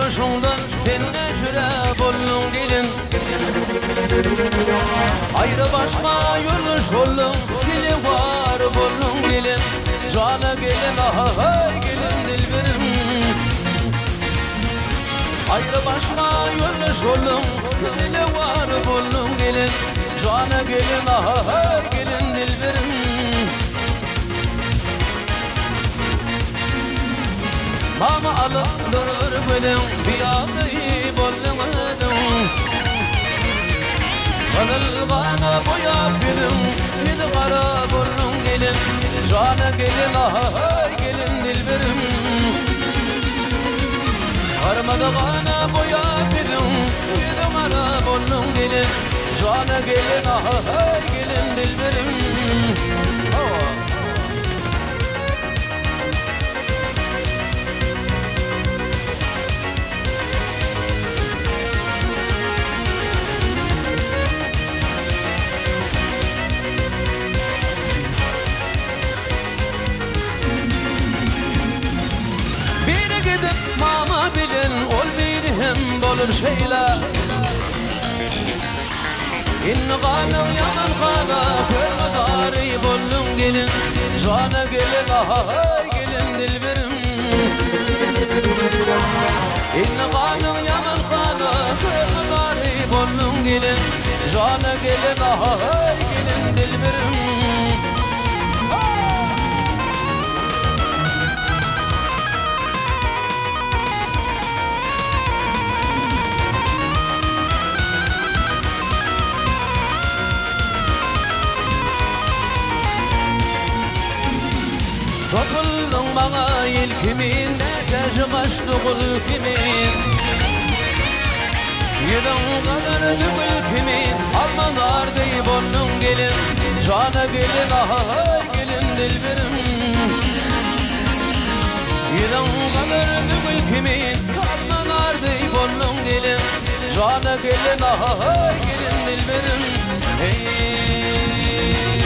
yoluşundan Fenne çüre bollun gelin Ayrı başka yoluş oldum Dili var bollun gelin Cana gelin aha gelin dilberim Ayrı başka yoluş oldum Dili var bollun gelin Cana gelin aha gelin dilberim Mama alıp durur gülüm Bir ağrıyı bollamadım Kanılgana boyap gülüm Bir kara burnun gelin Cana gelin aha gelin dilberim Karmadağana boyap gülüm Bir kara burnun gelin Cana gelin aha gelin dilberim Biri gidip mama bilin ol biri hem bolur şeyler İnni qalı yaman qala Körme dari bollun gelin Cana gelin aha gelin dilberim İnni qalı yaman qala Körme dari bollun gelin Cana gelin aha gelin dilberim Topuldun bana ilkimin Neteşi kaçtı kul kimin Yedin kadar dükül kimin Almadar deyip onun gelin Cana gelin aha gelin dilberim Yedin kadar dükül kimin Almadar deyip onun gelin Cana gelin aha gelin dilberim Hey